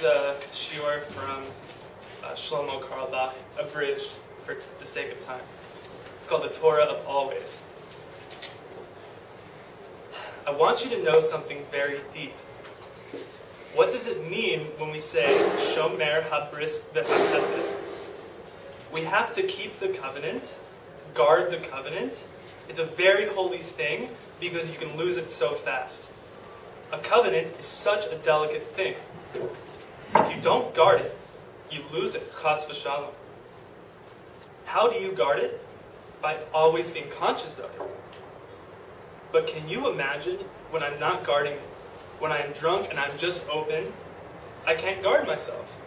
is a shiur from Shlomo Carlebach, abridged for the sake of time. It's called the Torah of Always. I want you to know something very deep. What does it mean when we say Shomer HaBris v'HaChesed? We have to keep the covenant, guard the covenant. It's a very holy thing because you can lose it so fast. A covenant is such a delicate thing. If you don't guard it, you lose it, chas v'shalom. How do you guard it? By always being conscious of it. But can you imagine when I'm not guarding it? When I am drunk and I'm just open, I can't guard myself.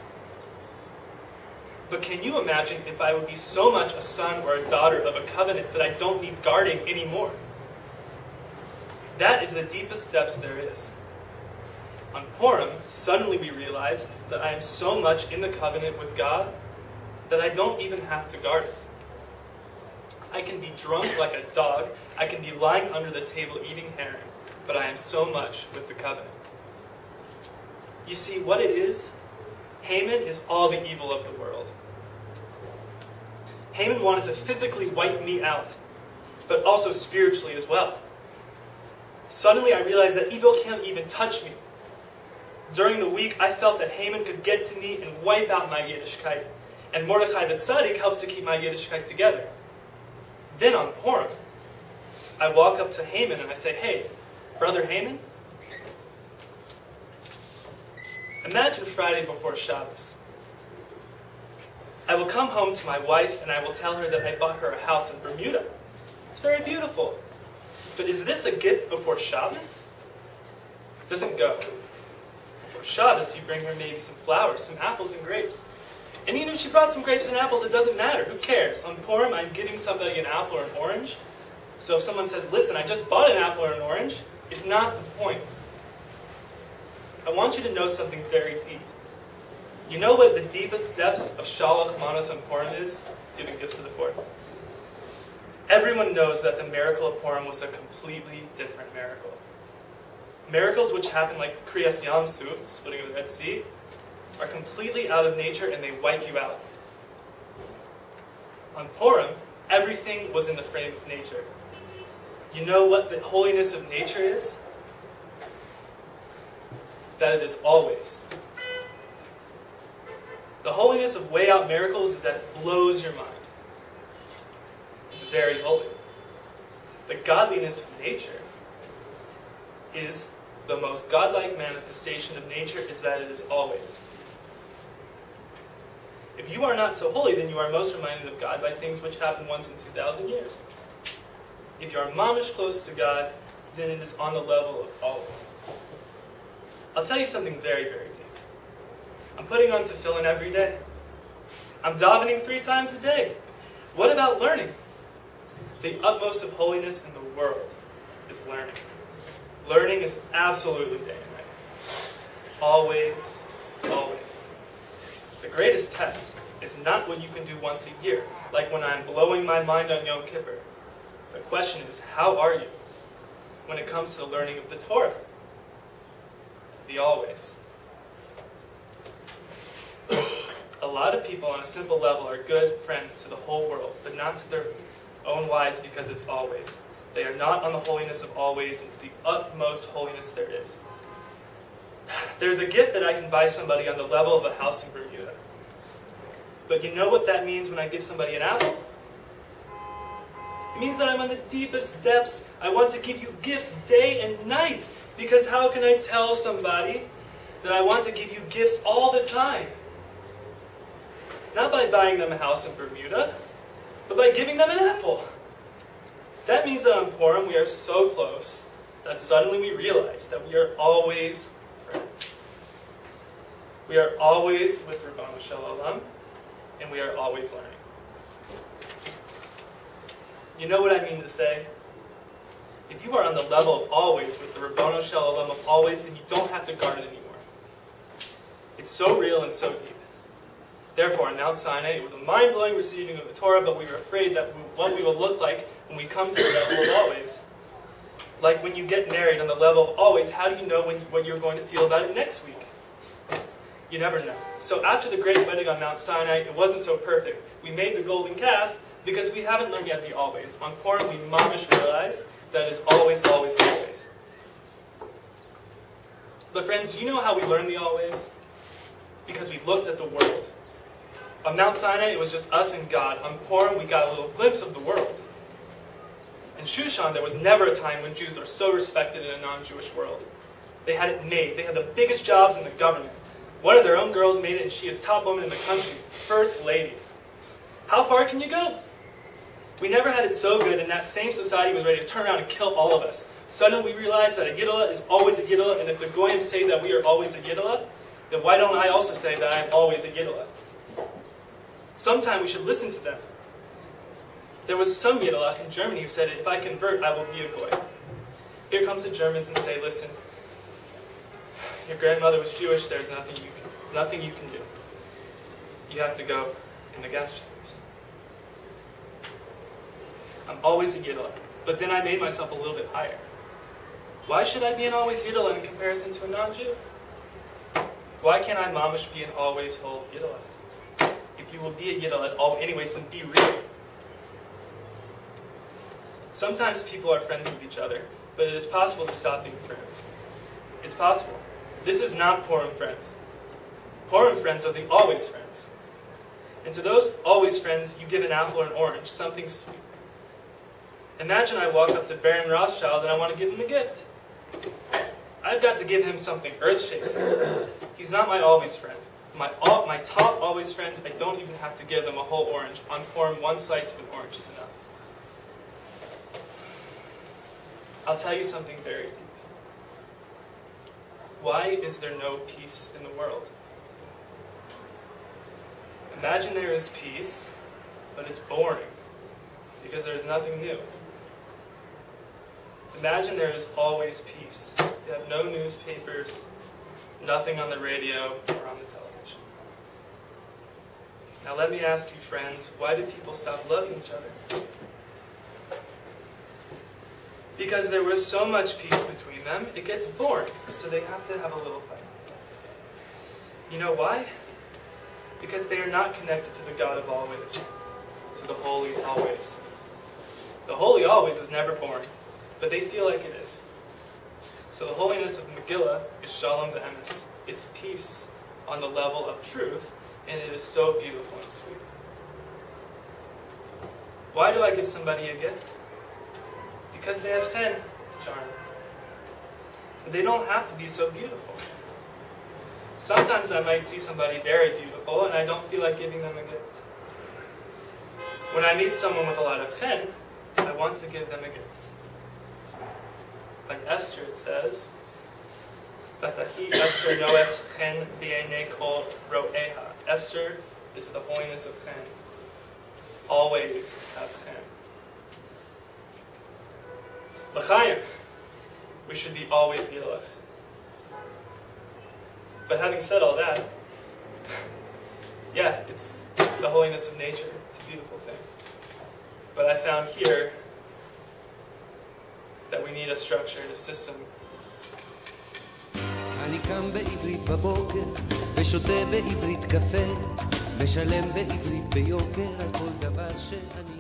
But can you imagine if I would be so much a son or a daughter of a covenant that I don't need guarding anymore? That is the deepest depths there is. On Purim, suddenly we realize that I am so much in the covenant with God that I don't even have to guard it. I can be drunk like a dog, I can be lying under the table eating herring, but I am so much with the covenant. You see, what it is, Haman is all the evil of the world. Haman wanted to physically wipe me out, but also spiritually as well. Suddenly I realized that evil can't even touch me. During the week, I felt that Haman could get to me and wipe out my Yiddishkeit, and Mordechai the Tzaddik helps to keep my Yiddishkeit together. Then on Purim, I walk up to Haman and I say, "Hey, Brother Haman, imagine Friday before Shabbos. I will come home to my wife and I will tell her that I bought her a house in Bermuda. It's very beautiful. But is this a gift before Shabbos? It doesn't go. Before Shabbos, you bring her maybe some flowers, some apples and grapes. And even if she brought some grapes and apples, it doesn't matter. Who cares? On Purim, I'm giving somebody an apple or an orange. So if someone says, listen, I just bought an apple or an orange, it's not the point. I want you to know something very deep. You know what the deepest depths of Shalach Manos on Purim is? Giving gifts to the poor. Everyone knows that the miracle of Purim was a completely different miracle. Miracles which happen like Kriyas Yam Suf, the splitting of the Red Sea, are completely out of nature and they wipe you out. On Purim, everything was in the frame of nature. You know what the holiness of nature is? That it is always. The holiness of way out miracles is that it blows your mind. It's very holy. The godliness of nature is the most godlike manifestation of nature is that it is always. If you are not so holy, then you are most reminded of God by things which happen once in 2,000 years. If you are mamish close to God, then it is on the level of always. I'll tell you something very, very deep. I'm putting on tefillin every day. I'm davening 3 times a day. What about learning? The utmost of holiness in the world is learning. Learning is absolutely day and night. Always, always. The greatest test is not what you can do once a year, like when I'm blowing my mind on Yom Kippur. The question is, how are you when it comes to the learning of the Torah? The always. A lot of people on a simple level are good friends to the whole world, but not to their own wives because it's always. They are not on the holiness of always. It's the utmost holiness there is. There's a gift that I can buy somebody on the level of a house in Bermuda. But you know what that means when I give somebody an apple? It means that I'm on the deepest depths. I want to give you gifts day and night. Because how can I tell somebody that I want to give you gifts all the time? Not by buying them a house in Bermuda, but by giving them an apple. That means that on Purim we are so close that suddenly we realize that we are always friends. We are always with Rabbanu Shel Olam, and we are always learning. You know what I mean to say? If you are on the level of always with the Rabbanu Shel Olam of always, then you don't have to guard it anymore. It's so real and so deep. Therefore, on Mount Sinai, it was a mind-blowing receiving of the Torah, but we were afraid that what we will look like when we come to the level of always. Like when you get married on the level of always, how do you know what you're going to feel about it next week? You never know. So after the great wedding on Mount Sinai, it wasn't so perfect. We made the golden calf because we haven't learned yet the always. On Purim, we mamish realize that is always, always, always. But friends, you know how we learned the always? Because we looked at the world. On Mount Sinai, it was just us and God. On Purim, we got a little glimpse of the world. In Shushan, there was never a time when Jews are so respected in a non-Jewish world. They had it made. They had the biggest jobs in the government. One of their own girls made it, and she is top woman in the country, first lady. How far can you go? We never had it so good, and that same society was ready to turn around and kill all of us. Suddenly we realized that a Yiddilah is always a Yiddilah, and if the Goyim say that we are always a Yiddilah, then why don't I also say that I am always a Yiddilah? Sometime we should listen to them. There was some Yiddilah in Germany who said, if I convert, I will be a Goy. Here comes the Germans and say, listen, your grandmother was Jewish, there's nothing you can do. You have to go in the gas chambers. I'm always a Yiddilah, but then I made myself a little bit higher. Why should I be an always Yiddilah in comparison to a non-Jew? Why can't I mamish be an always whole Yiddilah? If you will be a Yiddilah anyways, then be real. Sometimes people are friends with each other, but it is possible to stop being friends. It's possible. This is not Purim friends. Purim friends are the always friends. And to those always friends, you give an apple or an orange, something sweet. Imagine I walk up to Baron Rothschild and I want to give him a gift. I've got to give him something earth-shaking. He's not my always friend. My top always friends, I don't even have to give them a whole orange. On Purim, one slice of an orange is enough. I'll tell you something very deep. Why is there no peace in the world? Imagine there is peace, but it's boring, because there's nothing new. Imagine there is always peace. You have no newspapers, nothing on the radio or on the television. Now let me ask you, friends, why did people stop loving each other? Because there was so much peace between them, it gets boring, so they have to have a little fight. You know why? Because they are not connected to the God of always, to the holy always. The holy always is never boring, but they feel like it is. So the holiness of Megillah is Shalom V'emes. It's peace on the level of truth, and it is so beautiful and sweet. Why do I give somebody a gift? Because they have chen, charm. They don't have to be so beautiful. Sometimes I might see somebody very beautiful and I don't feel like giving them a gift. When I meet someone with a lot of chen, I want to give them a gift. Like Esther, it says, Vatahi Esther noes chen b'einei kol ro'eha. Esther is the holiness of chen. Always has chen. L'chaim, we should be always Yiddilah. But having said all that, yeah, it's the holiness of nature. It's a beautiful thing. But I found here that we need a structure and a system. אני קם בעברית בבוקר ושותה בעברית קפה משלם בעברית ביוקר על כל דבר שאני